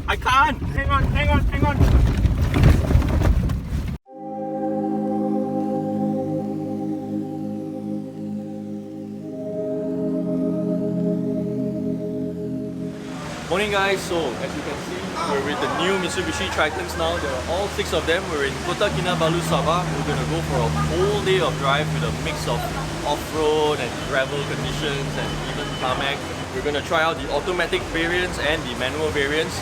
I can't! Hang on. Morning guys, so as you can see, we're with the new Mitsubishi Tritons now. There are all 6 of them. We're in Kota Kinabalu, Sabah. We're going to go for a whole day of drive with a mix of off-road and gravel conditions and even tarmac. We're going to try out the automatic variants and the manual variants.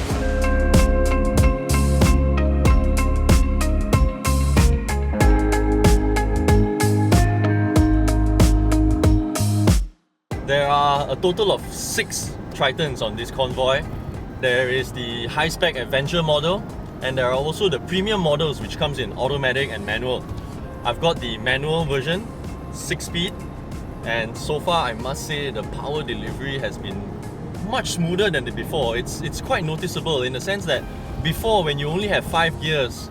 There are a total of 6 Tritons on this convoy. There is the high-spec adventure model, and there are also the premium models which comes in automatic and manual. I've got the manual version, 6-speed, and so far I must say the power delivery has been much smoother than the before. It's quite noticeable in the sense that before, when you only have 5 gears,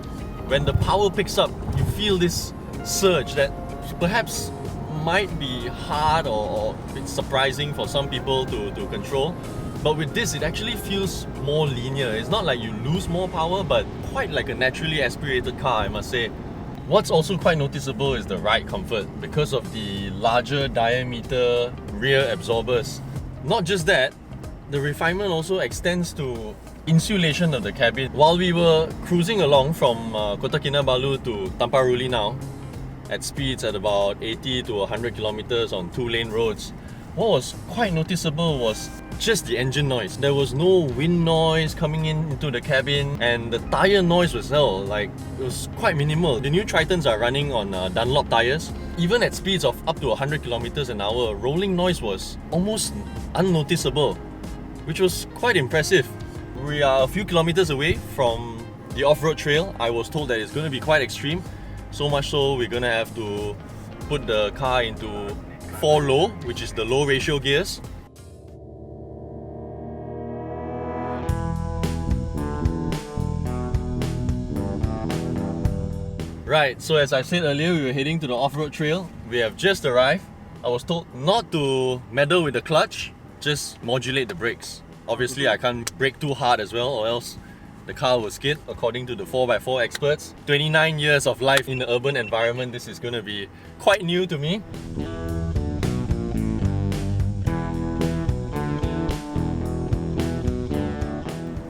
when the power picks up, you feel this surge that perhaps might be hard or a bit surprising for some people to control. But with this, it actually feels more linear. It's not like you lose more power, but quite like a naturally aspirated car, I must say. What's also quite noticeable is the ride comfort because of the larger diameter rear absorbers. Not just that, the refinement also extends to insulation of the cabin. While we were cruising along from Kota Kinabalu to Tampuruli now, at speeds at about 80 to 100 kilometers on 2-lane roads, what was quite noticeable was just the engine noise. There was no wind noise coming into the cabin, and the tire noise was it was quite minimal. The new Tritons are running on Dunlop tires. Even at speeds of up to 100 kilometers an hour, rolling noise was almost unnoticeable, which was quite impressive. We are a few kilometers away from the off-road trail. I was told that it's going to be quite extreme. So much so, we're gonna have to put the car into 4 low, which is the low ratio gears. Right, so as I said earlier, we were heading to the off-road trail. We have just arrived. I was told not to meddle with the clutch, just modulate the brakes. Obviously, I can't brake too hard as well, or else the car will skid, according to the 4x4 experts. 29 years of life in the urban environment, this is going to be quite new to me.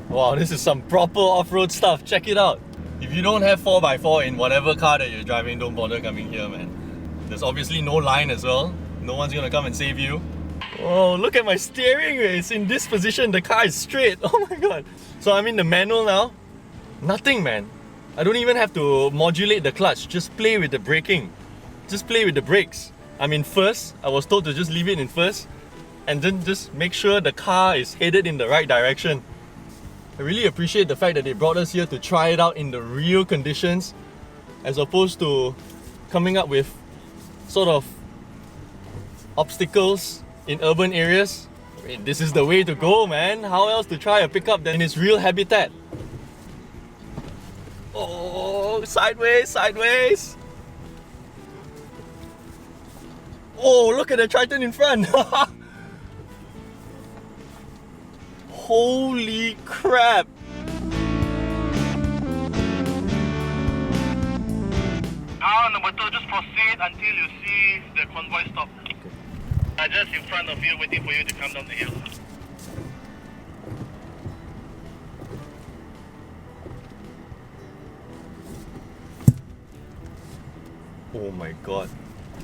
Wow, this is some proper off-road stuff, check it out. If you don't have 4x4 in whatever car that you're driving, don't bother coming here, man. There's obviously no line as well. No one's going to come and save you. Oh, look at my steering wheel. It's in this position. The car is straight. Oh my god. So I'm in the manual now. Nothing, man. I don't even have to modulate the clutch. Just play with the braking. Just play with the brakes. I'm in first. I was told to just leave it in first and then just make sure the car is headed in the right direction. I really appreciate the fact that they brought us here to try it out in the real conditions, as opposed to coming up with sort of obstacles in urban areas. I mean, this is the way to go, man. How else to try a pickup than in its real habitat? Oh, sideways. Oh, look at the Triton in front. Holy crap. Now, number 2, just proceed until you see the convoy stop. Just in front of you, waiting for you to come down the hill. Oh my god.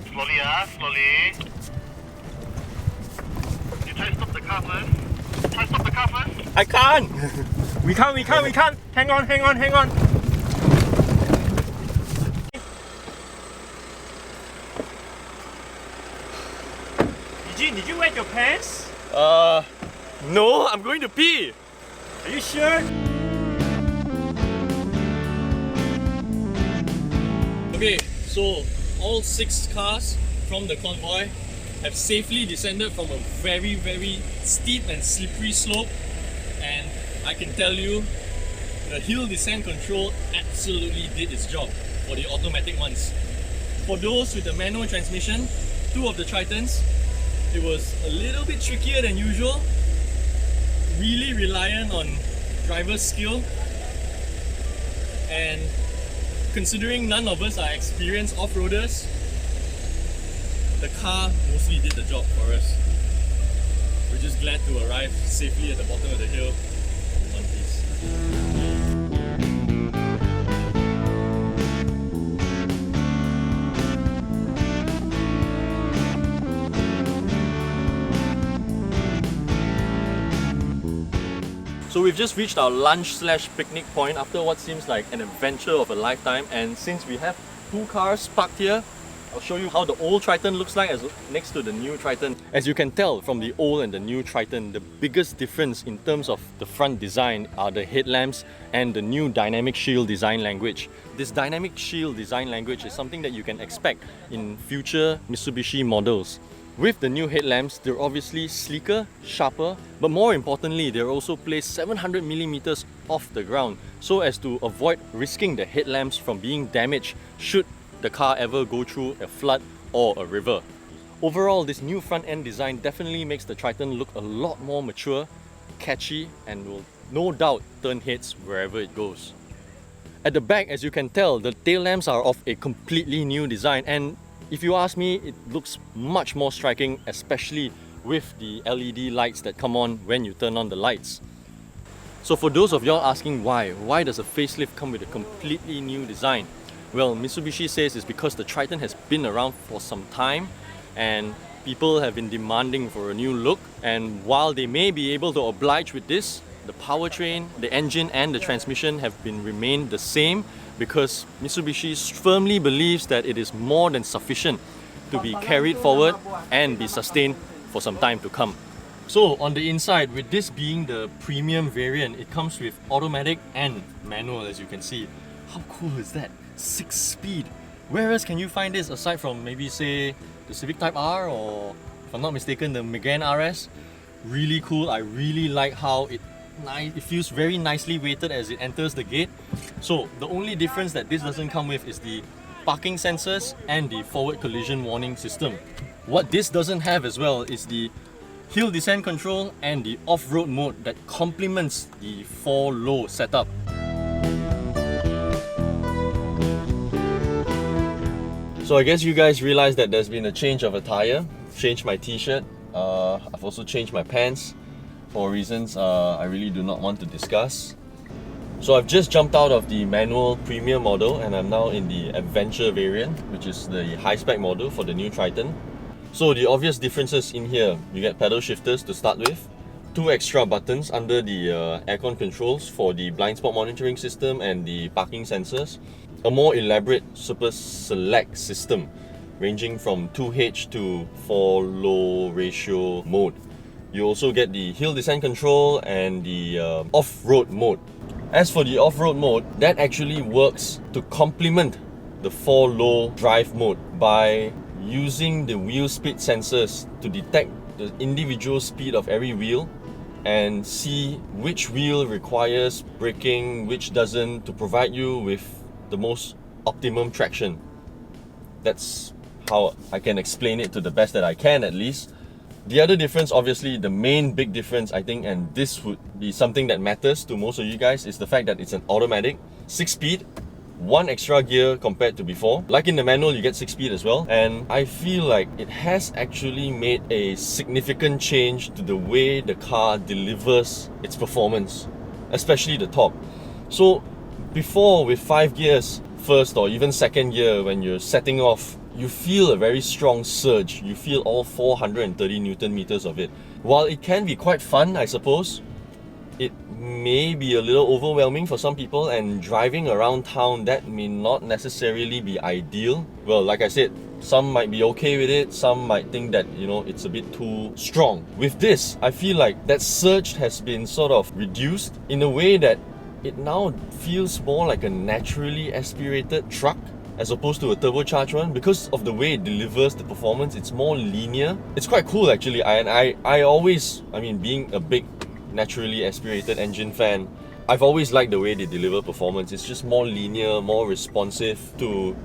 Slowly, slowly. You try to stop the car first. Try to stop the car first. I can't! We can't! Hang on! Eugin, did you wet your pants? No, I'm going to pee! Are you sure? Okay, so all 6 cars from the convoy have safely descended from a very, very steep and slippery slope, and I can tell you the hill descent control absolutely did its job for the automatic ones. For those with the manual transmission, 2 of the Tritons, it was a little bit trickier than usual. really reliant on driver skill, and considering none of us are experienced off-roaders, the car mostly did the job for us. We're just glad to arrive safely at the bottom of the hill in one piece. So we've just reached our lunch/picnic point after what seems like an adventure of a lifetime, and since we have two cars parked here, I'll show you how the old Triton looks like next to the new Triton. As you can tell from the old and the new Triton, the biggest difference in terms of the front design are the headlamps and the new dynamic shield design language. This dynamic shield design language is something that you can expect in future Mitsubishi models. With the new headlamps, they're obviously sleeker, sharper, but more importantly, they're also placed 700mm off the ground so as to avoid risking the headlamps from being damaged should the car ever go through a flood or a river. Overall, this new front end design definitely makes the Triton look a lot more mature, catchy, and will no doubt turn heads wherever it goes. At the back, as you can tell, the tail lamps are of a completely new design, and if you ask me, it looks much more striking, especially with the LED lights that come on when you turn on the lights. So for those of y'all asking why does a facelift come with a completely new design? Well, Mitsubishi says it's because the Triton has been around for some time and people have been demanding for a new look, and while they may be able to oblige with this, the powertrain, the engine and the transmission have remained the same because Mitsubishi firmly believes that it is more than sufficient to be carried forward and be sustained for some time to come. So on the inside, with this being the premium variant, it comes with automatic and manual, as you can see. How cool is that? 6-speed. Where else can you find this aside from maybe say the Civic Type R, or if I'm not mistaken the Megane RS? Really cool. I really like how it feels very nicely weighted as it enters the gate. So the only difference that this doesn't come with is the parking sensors and the forward collision warning system. What this doesn't have as well is the hill descent control and the off-road mode that complements the 4-low setup. So I guess you guys realize that there's been a change of attire. Changed my t-shirt, I've also changed my pants for reasons I really do not want to discuss. So I've just jumped out of the manual premium model and I'm now in the adventure variant, which is the high-spec model for the new Triton. So the obvious differences in here, you get pedal shifters to start with, 2 extra buttons under the aircon controls for the blind spot monitoring system and the parking sensors, a more elaborate super select system ranging from 2H to 4-low ratio mode. You also get the hill descent control and the off-road mode. As for the off-road mode, that actually works to complement the 4-low drive mode by using the wheel speed sensors to detect the individual speed of every wheel and see which wheel requires braking, which doesn't, to provide you with the most optimum traction. That's how I can explain it to the best that I can, at least. The other difference, obviously the main big difference I think, and this would be something that matters to most of you guys, is the fact that it's an automatic 6-speed, 1 extra gear compared to before. Like in the manual, you get 6-speed as well, and I feel like it has actually made a significant change to the way the car delivers its performance, especially the torque. So before, with 5 gears, first or even second gear, when you're setting off, you feel a very strong surge. You feel all 430 Newton meters of it. While it can be quite fun, I suppose, it may be a little overwhelming for some people, and driving around town, that may not necessarily be ideal. Well, like I said, some might be okay with it, some might think that, you know, it's a bit too strong. With this, I feel like that surge has been sort of reduced in a way that it now feels more like a naturally aspirated truck as opposed to a turbocharged one. Because of the way it delivers the performance, it's more linear. It's quite cool actually, and I always, being a big naturally aspirated engine fan, I've always liked the way they deliver performance. It's just more linear, more responsive to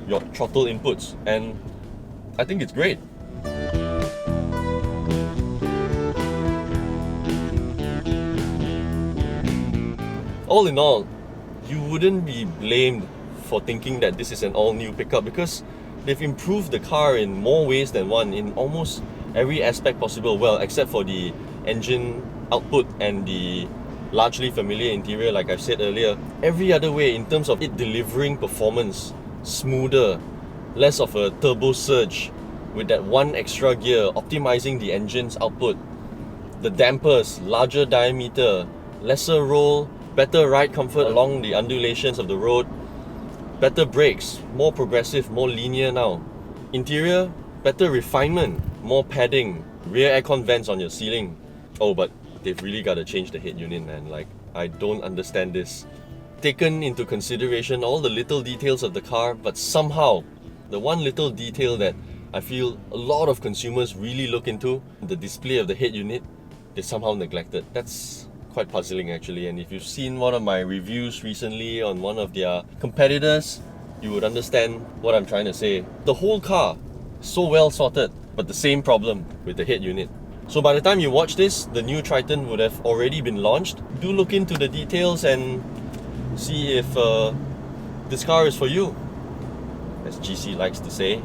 your throttle inputs, and I think it's great. All in all, you wouldn't be blamed for thinking that this is an all-new pickup because they've improved the car in more ways than one in almost every aspect possible. Well, except for the engine output and the largely familiar interior, like I've said earlier. Every other way, in terms of it delivering performance, smoother, less of a turbo surge with that one extra gear, optimizing the engine's output, the dampers, larger diameter, lesser roll, better ride comfort along the undulations of the road, better brakes, more progressive, more linear now. Interior, better refinement, more padding, rear aircon vents on your ceiling. Oh, but they've really got to change the head unit, man. Like, I don't understand this. Taken into consideration all the little details of the car, but somehow, the one little detail that I feel a lot of consumers really look into, the display of the head unit, they somehow neglected. That's quite puzzling actually, and if you've seen one of my reviews recently on one of their competitors, you would understand what I'm trying to say. The whole car, so well sorted, but the same problem with the head unit. So by the time you watch this, the new Triton would have already been launched. Do look into the details and see if this car is for you, as GC likes to say.